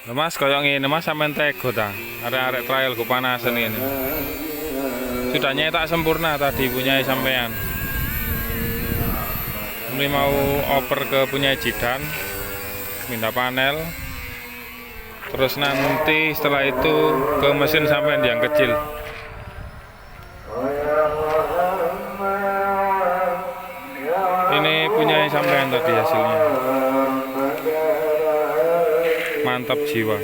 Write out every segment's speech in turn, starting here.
Mas koyo ngene Mas sampean tega ta. Arek-arek trial go panasan ini. Sudah nyetak sempurna tadi punya sampean. Ini mau oper ke punya Jidan, minta panel. Terus nanti setelah itu ke mesin sampean yang kecil. Ini punya sampean tadi hasilnya. Mantap jiwa.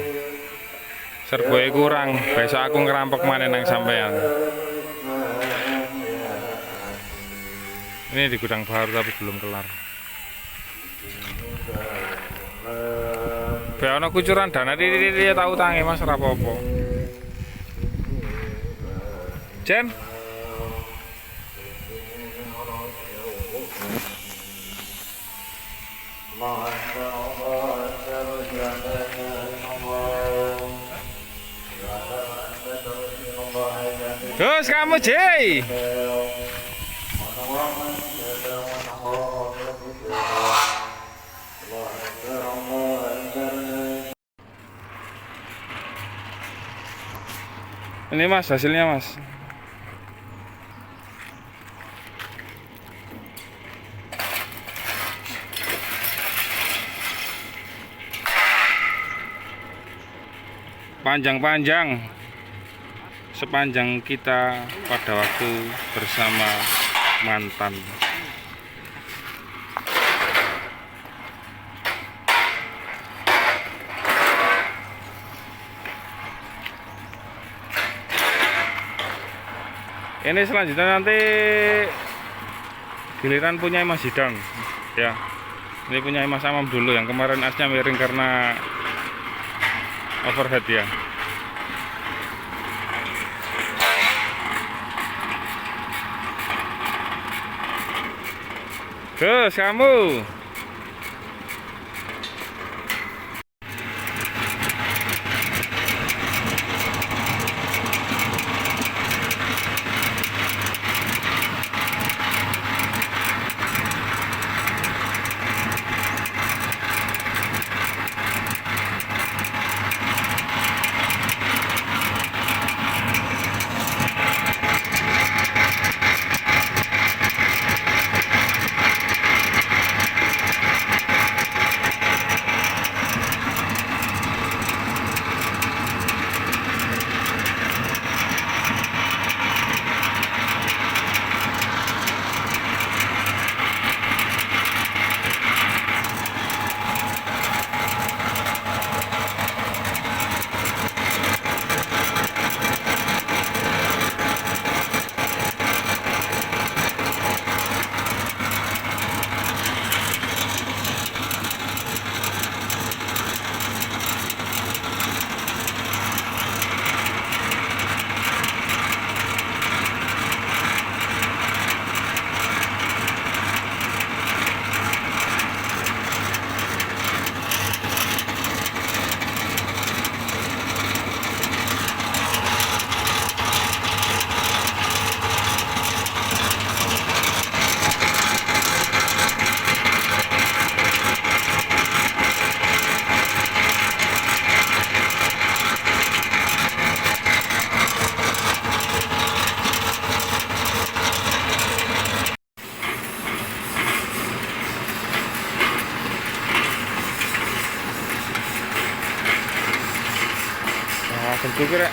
Serboe kurang, besok aku ngerampok mana nang sampean. Ini di gudang baru tapi belum kelar. Beana kucuran dana dia tahu tangi Mas rapopo. Jen. Gus kamu Jay. Ini Mas hasilnya Mas. Panjang-panjang sepanjang kita pada waktu bersama mantan. Ini selanjutnya nanti giliran punya Mas Jidan ya. Ini punya Mas Amam dulu, yang kemarin asnya miring karena overhead ya. Gus kamu. Tentu kira.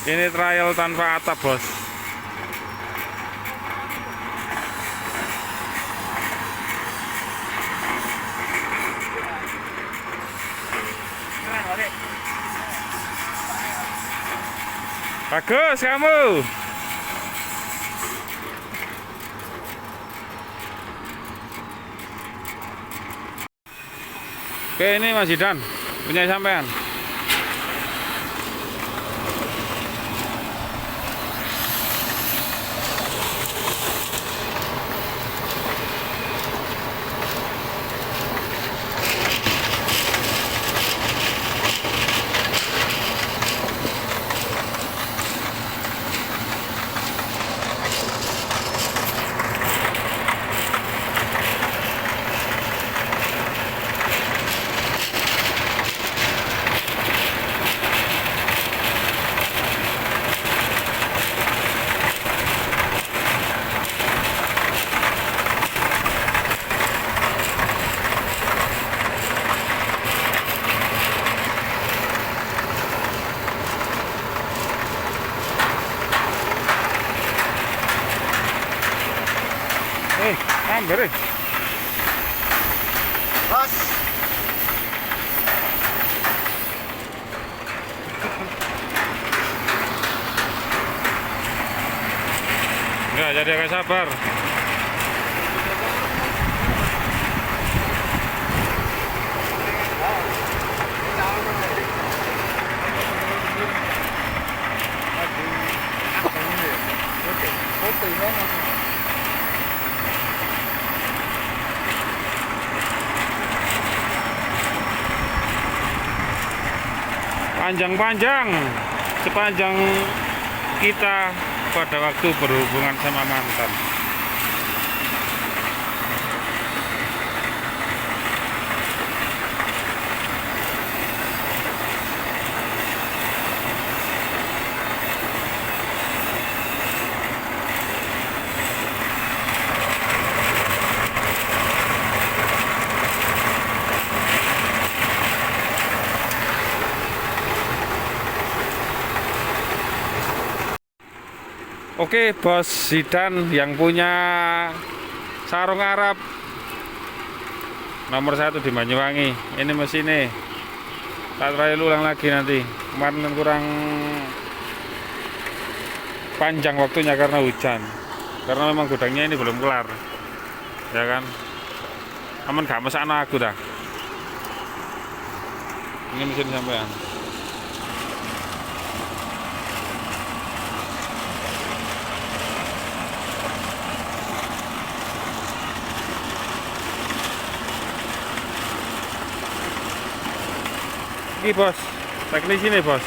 Ini trial tanpa atap, bos. Bagus kamu. Oke, ini Mas Zidan punya sampean. Ambil. Bos. Enggak, jadi agak sabar. Panjang-panjang sepanjang kita pada waktu berhubungan sama mantan. Oke, Bos Zidan yang punya sarung Arab nomor 1 di Banyuwangi. Ini mesinnya tak trial ulang lagi nanti. Kemarin kan kurang panjang waktunya karena hujan. Karena memang gudangnya ini belum kelar, ya kan? Aman gak mesakno aku dah. Ini mesin sampean. Ini bos, teknis ini bos.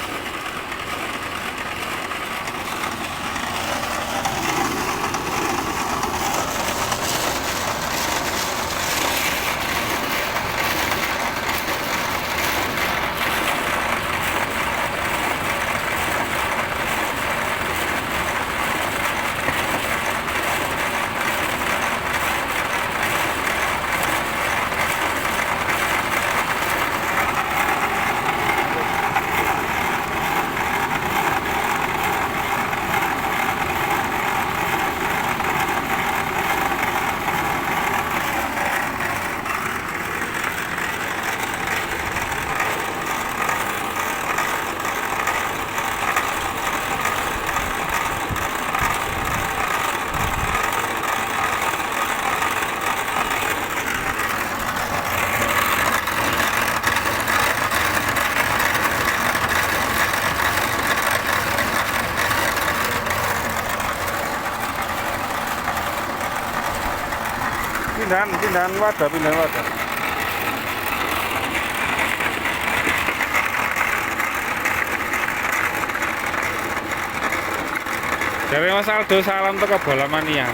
Pindahan wadah. Dari Mas Aldo, salam teko bola mania.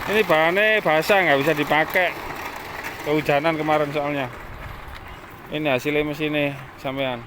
Ini bahannya basah, nggak bisa dipakai. Kehujanan kemarin soalnya. Ini hasilnya mesinnya sampean.